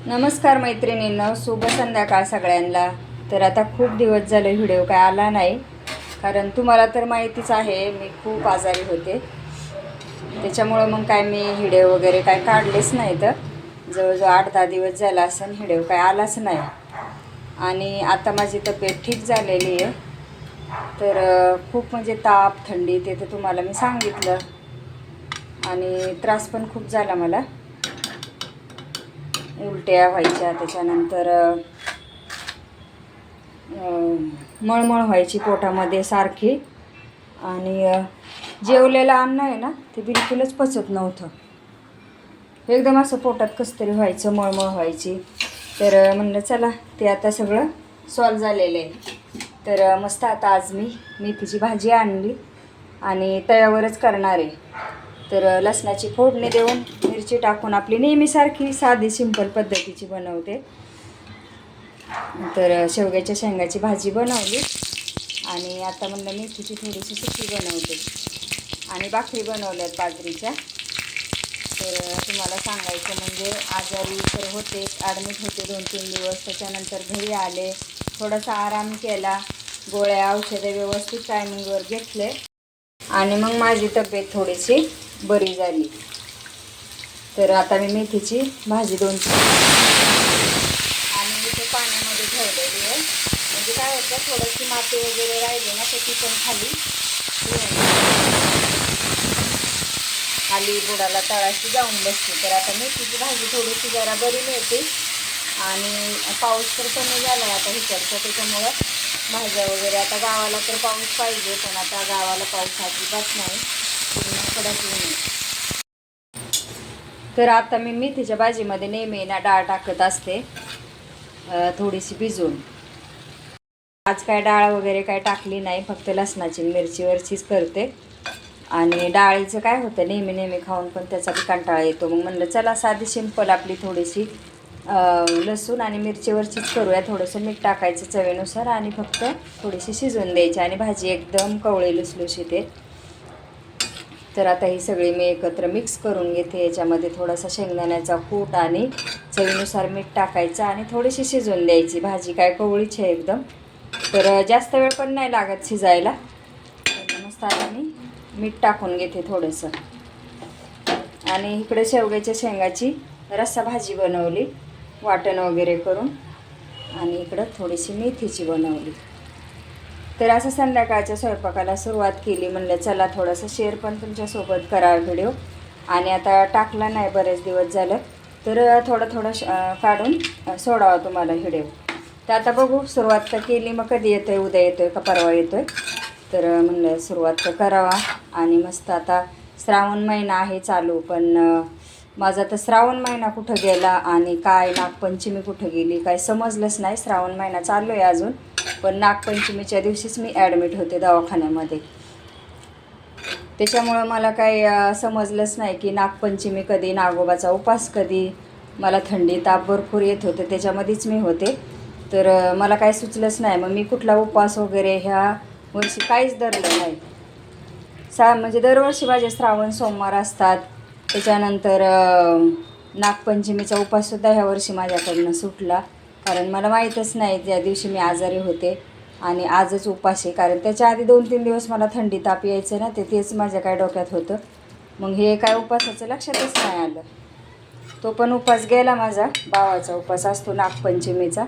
नमस्कार मैत्रिणींनो, शुभ संध्याकाळ सगळ्यांना। तर आता खूप दिवस झाले व्हिडिओ काय आला नाही, कारण तुम्हाला तर माहितीच आहे मी खूप आजारी होते। त्याच्यामुळे मग काय मी व्हिडिओ वगैरे काय काढलेच नाही। तर जवळजवळ 8-10 दिवस झाला असं व्हिडिओ काय आलाच नाही। आणि आता माझी तब्येत ठीक झालेली आहे। तर खूप म्हणजे ताप थंडी ते तर तुम्हाला मी सांगितलं, आणि त्रास पण खूप झाला मला। उलट्या व्हायच्या, त्याच्यानंतर मळमळ व्हायची पोटामध्ये सारखी, आणि जेवलेलं अन्न आहे ना ते बिलकुलच पचत नव्हतं। एकदम असं पोटात कसं तरी व्हायचं, मळमळ व्हायची। तर म्हणलं चला ते आता सगळं सॉल्व झालेलं आहे। तर मस्त आता आज मी मेथीची भाजी आणली आणि तव्यावरच करणार आहे। तर लसणाची फोडणी देऊन मिरची टाकून आपली नेहमीसारखी साधी सिंपल पद्धतीची बनवते। तर शेवग्याच्या शेंगाची भाजी बनवली, आणि आता म्हणलं मेथीची थोडीशी सुकी बनवते, आणि भाकरी बनवल्यात बाजरीच्या। तर तुम्हाला सांगायचं म्हणजे आजारी तर होते, ॲडमिट होते 2-3 दिवस। त्याच्यानंतर घरी आले, थोडासा आराम केला, गोळ्या औषधे व्यवस्थित टायमिंगवर घेतले, आणि मग माझी तब्येत थोडीशी बरी झाली। तर आता मी मेथीची भाजी 2-3 आणि इथे पाण्यामध्ये ठेवलेली आहे। म्हणजे काय होतं, थोडीशी माती वगैरे राहिली ना तर ती पण खाली बुडाला तळाशी जाऊन बसते। तर आता मेथीची भाजी थोडीशी जरा बरी मिळते, आणि पाऊस तर कमी झाला आहे आता इकडचं। त्याच्यामुळं भाज्या वगैरे, आता गावाला तर पाऊस पाहिजे, पण आता गावाला पाऊस अजिबात नाही, पूर्ण कडक ऊन आहे। तर आता मी मेथीच्या भाजीमध्ये नेहमी ना डाळ टाकत असते, थोडीशी भिजवून। आज काय डाळ वगैरे काय टाकली नाही, फक्त लसणाची मिरचीवरचीच करते। आणि डाळीचं काय होतं, नेहमी खाऊन पण त्याचा बी कंटाळा येतो। मग म्हणलं चला साधी सिंपल आपली थोडीशी लसूण आणि मिरचीवरचीच करूया। थोडंसं मीठ टाकायचं चवीनुसार, आणि फक्त थोडीशी शिजवून द्यायची, आणि भाजी एकदम कवळी लुसलुशीत आहे। तर आता ही सगळी मी एकत्र मिक्स करून घेते। याच्यामध्ये थोडासा शेंगदाण्याचा कूट आणि चवीनुसार मीठ टाकायचं, आणि थोडीशी शिजवून द्यायची। भाजी काय कवळीच आहे एकदम, तर जास्त वेळ पण नाही लागत शिजायला। मस्त आता मी मीठ टाकून घेते थोडंसं। आणि इकडे शेवग्याच्या शेंगाची रस्सा भाजी बनवली वाटण वगैरे करून, आणि इकडं थोडीशी मेथीची बनवली। तर असं संध्याकाळच्या स्वयंपाकाला सुरुवात केली। म्हणलं चला थोडंसं शेअर पण तुमच्यासोबत करा व्हिडिओ, आणि आता टाकला नाही बरेच दिवस झालं, तर थोडं काढून सोडावा तुम्हाला व्हिडिओ। तर आता बघू, सुरुवात तर केली, मग कधी येतो आहे, उद्या येतो आहे का परवा येतो आहे। तर म्हणलं सुरुवात तर करावा। आणि मस्त आता श्रावण महिना आहे चालू, पण माझा तर श्रावण महिना कुठं गेला आणि काय नागपंचमी कुठं गेली काय समजलंच नाही। श्रावण महिना चालू आहे अजून, पण नागपंचमीच्या दिवशीच मी ॲडमिट होते दवाखान्यामध्ये। त्याच्यामुळं मला काही समजलंच नाही की नागपंचमी कधी, नागोबाचा उपास कधी। मला थंडी ताप भरपूर येत होते, त्याच्यामध्येच मी होते। तर मला काय सुचलंच नाही, मग मी कुठला उपवास वगैरे ह्या वर्षी काहीच धरलं नाही। म्हणजे दरवर्षी माझे श्रावण सोमवार असतात। त्याच्यानंतर नागपंचमीचा उपाससुद्धा ह्या वर्षी माझ्याकडनं सुटला, कारण मला माहीतच नाही त्या दिवशी मी आजारी होते, आणि आजच उपास आहे। कारण त्याच्या आधी 2-3 दिवस मला थंडी ताप यायचं ना, तेच माझ्या काय डोक्यात होतं। मग हे काय उपासाचं लक्षातच नाही आलं। तो पण उपास गेला माझा, भावाचा उपास असतो नागपंचमीचा।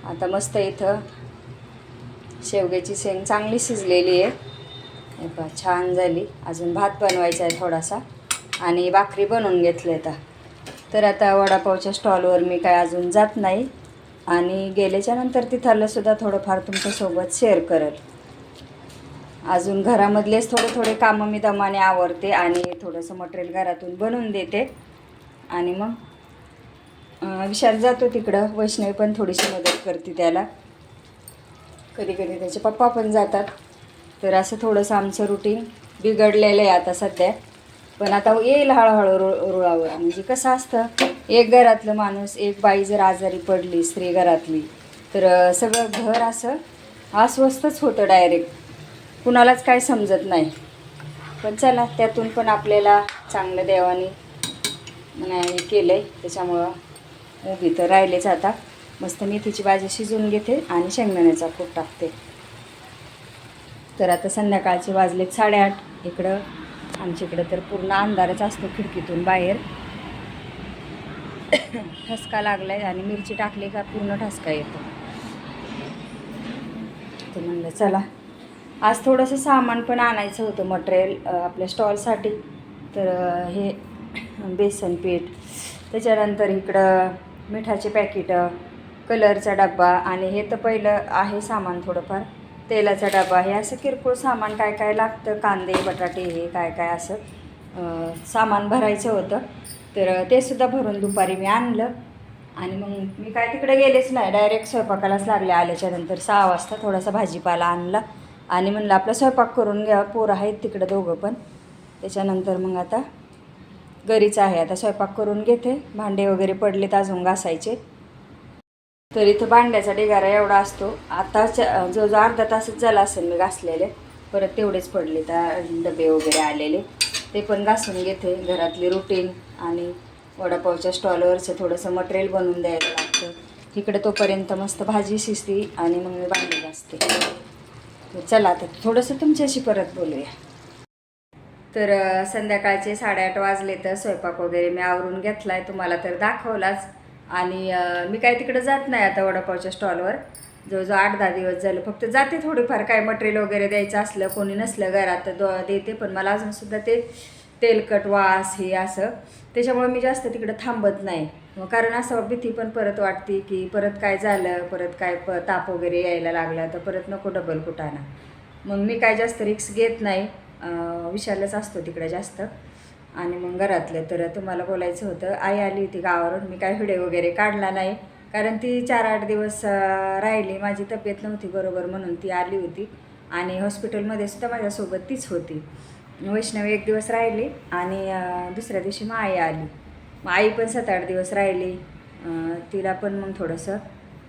आता मस्त इथं शेवग्याची शेंग चांगली शिजलेली आहे, छान झाली। अजून भात बनवायचा आहे थोडासा, आणि भाकरी बनवून घेतली आता। तर आता वडापावच्या स्टॉलवर मी काय अजून जात नाही, आणि गेल्याच्या नंतर तिथलंसुद्धा थोडंफार तुमच्यासोबत शेअर करेल। अजून घरामधलेच थोडे कामं मी दमाने आवरते, आणि थोडंसं मटेरियल घरातून बनवून देते, आणि मग विशाल जातो तिकडं। वैष्णवी पण थोडीशी मदत करते त्याला, कधी त्याचे पप्पा पण जातात। तर असं थोडंसं आमचं रुटीन बिघडलेलं आहे आता सध्या, पण आता येईल हळूहळू रुळावर। म्हणजे कसं असतं, एक घरातलं माणूस, एक बाई जर आजारी पडली, स्त्री घरातली, तर सगळं घर असं अस्वस्थच होतं डायरेक्ट, कुणालाच काय समजत नाही। पण चला, त्यातून पण आपल्याला चांगलं देवाने केलं आहे, त्याच्यामुळं उभी तर राहिलेच. आता मस्त मेथीची भाजी शिजवून घेते आणि शेंगदाण्याचा कूट टाकते. तर आता संध्याकाळचे वाजलेत 8:30. इकडं आमच्या इकडं तर पूर्ण अंधारच असतो खिडकीतून बाहेर. ठसका लागलाय आणि मिरची टाकली का पूर्ण ठसका येतो. तर म्हणलं चला आज थोडंसं सामान पण आणायचं होतं, मटेरियल आपल्या स्टॉलसाठी. तर हे बेसन पीठ, त्याच्यानंतर इकडं मिठाचे पॅकेटं, कलरचा डब्बा, आणि हे तर पहिलं आहे सामान थोडंफार, तेलाचा डबा, हे असं किरकोळ सामान काय काय लागतं, कांदे बटाटे हे काय काय असं सामान भरायचं होतं. तर ते सुद्धा भरून दुपारी मी आणलं. आणि मग मी काय तिकडे गेलेच नाही, डायरेक्ट स्वयंपाकालाच लागले. आल्याच्यानंतर 6 वाजता थोडासा भाजीपाला आणला आणि म्हणलं आपला स्वयंपाक करून घ्या, पोरं आहेत तिकडं दोघं पण. त्याच्यानंतर मग आता घरीच आहे, आता स्वयंपाक करून घेते. भांडे वगैरे पडलेत अजून घासायचे. तर इथं भांड्याचा ढिगारा एवढा असतो. आता जो अर्धा तासच झाला असेल मी घासलेले, परत तेवढेच पडले तर डबे वगैरे आलेले, ते पण घासून घेते. घरातली रुटीन आणि वडापावच्या स्टॉलवरचं थोडंसं मटेरियल बनवून द्यायला लागतं. इकडे तोपर्यंत मस्त भाजी शिजते आणि मग मी भांडी घासते. चला आता थोडंसं तुमच्याशी परत बोलूया. तर संध्याकाळचे 8:30 वाजले. तर स्वयंपाक वगैरे मी आवरून घेतला आहे, तुम्हाला तर दाखवलाच. आणि मी काय तिकडं जात नाही आता वडापावच्या स्टॉलवर. जवळजवळ 8-10 दिवस झालं. फक्त जाते थोडीफार, काय मटेरियल वगैरे द्यायचं असलं, कोणी नसलं घरात तर देते. पण मला अजूनसुद्धा ते तेलकट वास हे असं, त्याच्यामुळे मी जास्त तिकडं थांबत नाही. कारण असं भीती पण परत वाटते की परत काय झालं, परत काय ताप वगैरे यायला लागला तर परत नको डबल कुटाणा. मग मी काय जास्त रिक्स घेत नाही. विशालच असतो तिकडे जास्त. आणि मग घरातलं तर तुम्हाला बोलायचं होतं, आई आली होती गावावरून. मी काय व्हिडिओ वगैरे काढला नाही, कारण ती 4-8 दिवस राहिली. माझी तब्येत नव्हती बरोबर म्हणून ती आली होती. आणि हॉस्पिटलमध्ये सुद्धा माझ्यासोबत तीच होती. वैष्णवी 1 दिवस राहिली आणि दुसऱ्या दिवशी मग आई आली. मग आई पण 7-8 दिवस राहिली. तिला पण मग थोडंसं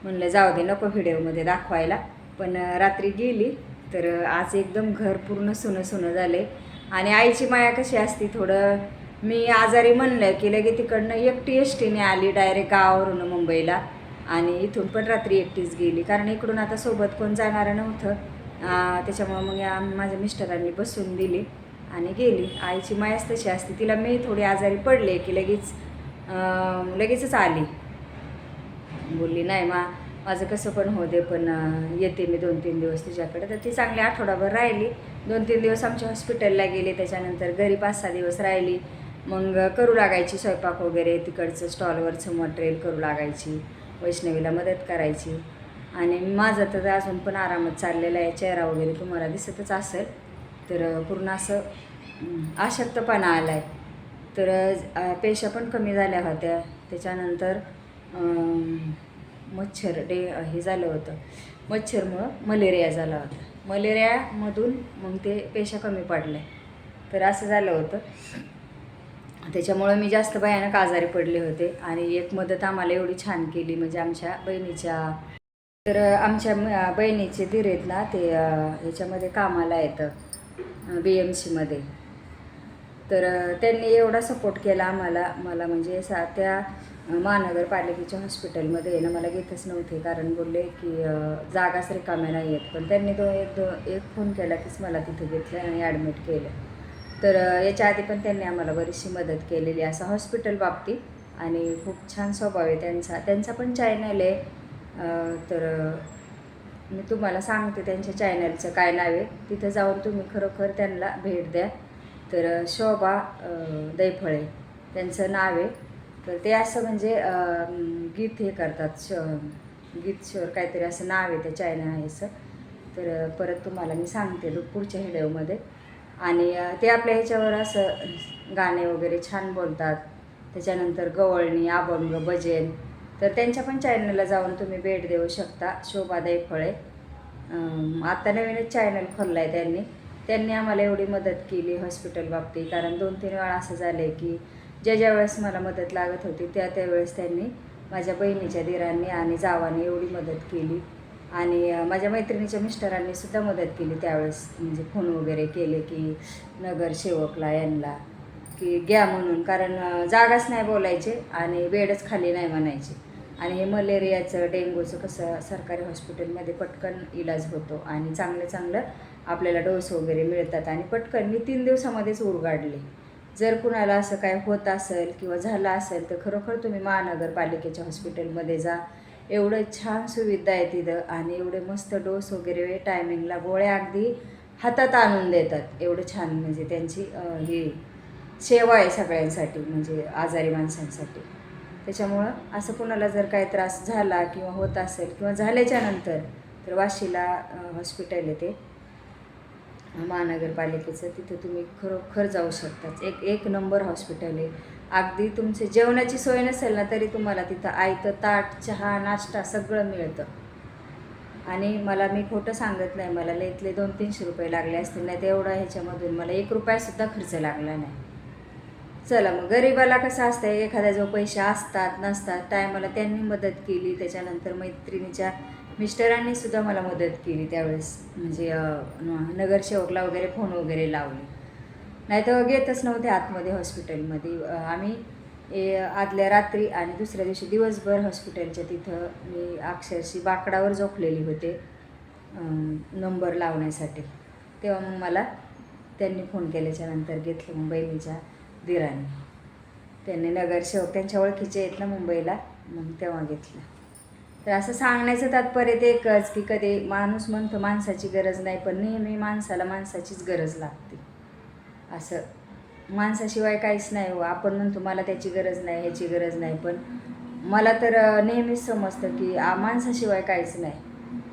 म्हणलं जाऊ दे, नको व्हिडिओमध्ये दाखवायला. पण रात्री गेली. तर आज एकदम घर पूर्ण सुनं सुनं झाले. आणि आईची माया कशी असती, थोडं मी आजारी म्हणलं की लगे तिकडनं एकटी एसटीने आली डायरेक्ट गावावरून मुंबईला. आणि इथून पण रात्री एकटीच गेली, कारण इकडून आता सोबत कोण जाणारं नव्हतं. त्याच्यामुळं मग माझ्या मिस्टरांनी बसून दिली आणि गेली. आईची मायाच तशी असते. तिला मी थोडी आजारी पडले की लगेचच आली. बोलली नाही माझं कसं पण होते, पण येते मी 2-3 दिवस तुझ्याकडे. तर ती चांगली आठवडाभर राहिली. 2-3 दिवस आमच्या हॉस्पिटलला गेले. त्याच्यानंतर घरी 5-6 दिवस राहिली. मग करू लागायची स्वयंपाक वगैरे, तिकडचं स्टॉलवरचं मटेरियल करू लागायची, वैष्णवीला मदत करायची. आणि माझं तर अजून पण आरामात चाललेला आहे. चेहरा वगैरे तुम्हाला दिसतच असेल. तर पूर्ण असं अशक्तपणा आला आहे. तर पेशा पण कमी झाल्या होत्या. त्याच्यानंतर हे झालं होतं, मच्छरमुळं मलेरिया झाला होता. मलेरियामधून मग ते पेशा कमी पडल्या. तर असं झालं होतं. त्याच्यामुळं मी जास्त भयानक आजारी पडले होते. आणि एक मदत आम्हाला एवढी छान केली, म्हणजे आमच्या बहिणीच्या, तर आमच्या बहिणीचे धीर आहेत ना, ते ह्याच्यामध्ये कामाला येतं BMCमध्ये. तर त्यांनी एवढा सपोर्ट केला मला म्हणजे त्या महानगरपालिकेच्या हॉस्पिटलमध्ये आहे ना, मला घेतच नव्हते, कारण बोलले की जागाच रिकाम्या नाही आहेत. पण त्यांनी एक फोन केला कीच मला तिथे घेतलं आणि ॲडमिट केलं. तर याच्या आधी पण त्यांनी आम्हाला बरीचशी मदत केलेली असं हॉस्पिटल बाबतीत. आणि खूप छान स्वभाव आहे त्यांचा पण चॅनल आहे. तर मी तुम्हाला सांगते त्यांच्या चॅनलचं काय नाव आहे, तिथं जाऊन तुम्ही खरोखर त्यांना भेट द्या. तर शोभा दैफळे त्यांचं नाव आहे. तर ते असं म्हणजे गीत हे करतात, गीत शोर काहीतरी असं नाव आहे त्या चॅनल आहे असं. तर परत तुम्हाला मी सांगते पुढच्या व्हिडिओमध्ये. आणि ते आपल्या ह्याच्यावर असं गाणे वगैरे छान बोलतात. त्याच्यानंतर गवळणी, अभंग, भजन. तर त्यांच्या पण चॅनलला जाऊन तुम्ही भेट देऊ शकता, शोभा दैफळे. आता नवीनच चॅनल खोलला आहे त्यांनी आम्हाला एवढी मदत केली हॉस्पिटल बाबतीत. कारण 2-3 वेळा असं झालं आहे की ज्या वेळेस मला मदत लागत होती त्यावेळेस त्यांनी, माझ्या बहिणीच्या दिरांनी आणि जावांनी एवढी मदत केली. आणि माझ्या मैत्रिणीच्या मिस्टरांनी सुद्धा मदत केली त्यावेळेस, म्हणजे फोन वगैरे केले की नगरसेवकला यांना की घ्या म्हणून, कारण जागाच नाही बोलायचे आणि बेडच खाली नाही म्हणायचे. आणि हे मलेरियाचं डेंग्यूचं कसं सरकारी हॉस्पिटलमध्ये पटकन इलाज होतो आणि चांगलं चांगलं आपल्याला डोस वगैरे मिळतात आणि पटकन मी 3 दिवसामध्येच उरगाडले. जर कुणाला असं काय होत असेल किंवा झालं असेल तर खरोखर तुम्ही महानगरपालिकेच्या हॉस्पिटलमध्ये जा. एवढं छान सुविधा आहे तिथं आणि एवढे मस्त डोस वगैरे टायमिंगला, गोळ्या अगदी हातात आणून देतात. एवढं छान म्हणजे त्यांची ही सेवा आहे सगळ्यांसाठी, म्हणजे आजारी माणसांसाठी. त्याच्यामुळं असं कुणाला जर काही त्रास झाला किंवा होत असेल किंवा झाल्याच्या नंतर तर वाशीला हॉस्पिटल आहे ते महानगरपालिकेचं, तिथे तुम्ही खरोखर जाऊ शकता. एक नंबर हॉस्पिटल आहे. अगदी तुमची जेवणाची सोय नसेल ना तरी तुम्हाला तिथं आयतं ताट, चहा, नाश्ता सगळं मिळतं. आणि मी खोटं सांगत नाही, मला लईतले 200-300 रुपये लागले असतील, नाही तर एवढा ह्याच्यामधून मला 1 रुपयासुद्धा खर्च लागला नाही. चला मग, गरिबाला कसं असतं, एखाद्याजवळ पैसे असतात नसतात, टायमाला त्यांनी मदत केली. त्याच्यानंतर मैत्रिणीच्या मिस्टरांनी सुद्धा मला मदत केली त्यावेळेस, म्हणजे नगरसेवकला वगैरे फोन वगैरे लावले, नाही तर घेतच नव्हते आतमध्ये हॉस्पिटलमध्ये. आम्ही आदल्या रात्री आणि दुसऱ्या दिवशी दिवसभर हॉस्पिटलच्या तिथं मी अक्षरशः बाकडावर झोपलेली होते नंबर लावण्यासाठी. तेव्हा मग मला त्यांनी फोन केल्याच्या नंतर घेतलं मग बहिणीच्या दिराने. त्यांनी नगरसेवक त्यांच्या ओळखीचे आहेत ना मुंबईला, मग तेव्हा घेतलं. तर असं सांगण्याचं तात्पर्य ते एकच की कधी माणूस म्हणतो माणसाची गरज नाही, पण नेहमी माणसाला माणसाचीच गरज लागते. असं माणसाशिवाय काहीच नाही हो. आपण म्हणतो मला त्याची गरज नाही, ह्याची गरज नाही, पण मला तर नेहमीच समजतं की माणसाशिवाय काहीच नाही.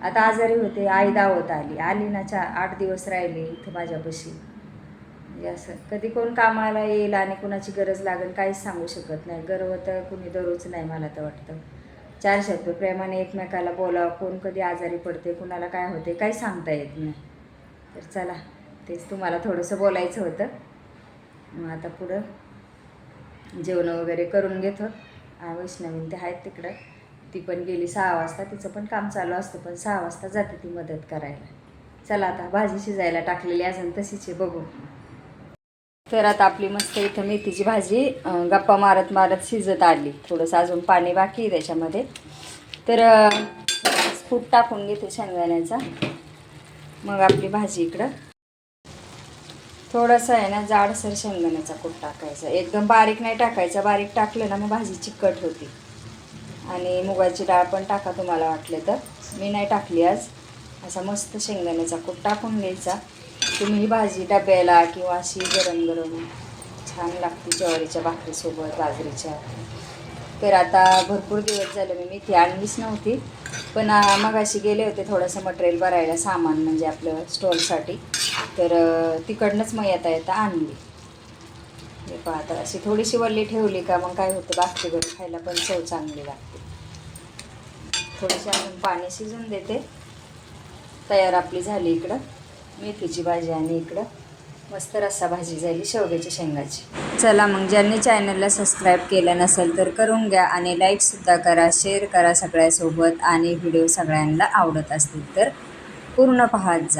आता आजारी होते, आई दावत आली ना, 8 दिवस राहिले इथं माझ्यापाशी. म्हणजे असं कधी कोण कामाला येईल आणि कुणाची गरज लागेल काहीच सांगू शकत नाही. गर्व तर कुणी धरूच नाही मला तर वाटतं. 4 शब्द प्रेमाने एकमेकाला बोलावं. कोण कधी आजारी पडते, कुणाला काय होते काही सांगता येत नाही. तर चला, तेच तुम्हाला थोडंसं बोलायचं होतं. मग आता पुढं जेवणं वगैरे करून घेतो. वैष्णवी ते आहेत तिकडं, ती पण गेली 6 वाजता, तिचं पण काम चालू असतं, पण 6 वाजता जाते ती मदत करायला. चला आता भाजी शिजायला टाकलेली अजून तशीच आहे, बघू. तर आता आपली मस्त इथं मेथीची भाजी गप्पा मारत मारत शिजत आली. थोडंसं अजून पाणी बाकी आहे त्याच्यामध्ये. तर कूट टाकून घेते शेंगदाण्याचा. मग आपली भाजी इकडं थोडंसं आहे ना जाडसर शेंगदाण्याचा कूट टाकायचा, एकदम बारीक नाही टाकायचा. बारीक टाकलं ना मग भाजी चिकट होती. आणि मुगाची डाळ पण टाका तुम्हाला वाटले तर, मी नाही टाकली आज. असा मस्त शेंगदाण्याचा कूट टाकून घ्यायचा. तुम्ही ही भाजी डब्याला किंवा अशी गरम गरम छान लागते ज्वारीच्या भाकरीसोबत, बाजरीच्या. तर आता भरपूर दिवस झाले मी मेथी आणलीच नव्हती, पण मगाशी गेले होते थोडंसं मटेरियल भरायला, सामान म्हणजे आपलं स्टॉलसाठी. तर तिकडनंच मग येता आणली. हे पाहता अशी थोडीशी वल्ली ठेवली का मग काय होतं, भाकरीवर खायला पण चव चांगली लागते. थोडीशी अजून पाणी शिजून देते. तयार आपली झाली इकडं मेथीची भाजी आणि इकडं मस्त रस्सा भाजी झाली शेवग्याच्या शेंगाची. चला मग, ज्यांनी चॅनलला सबस्क्राईब केलं नसेल तर करून घ्या आणि लाईकसुद्धा करा, शेअर करा सगळ्यासोबत. आणि व्हिडिओ सगळ्यांना आवडत असतील तर पूर्ण पाहत जा.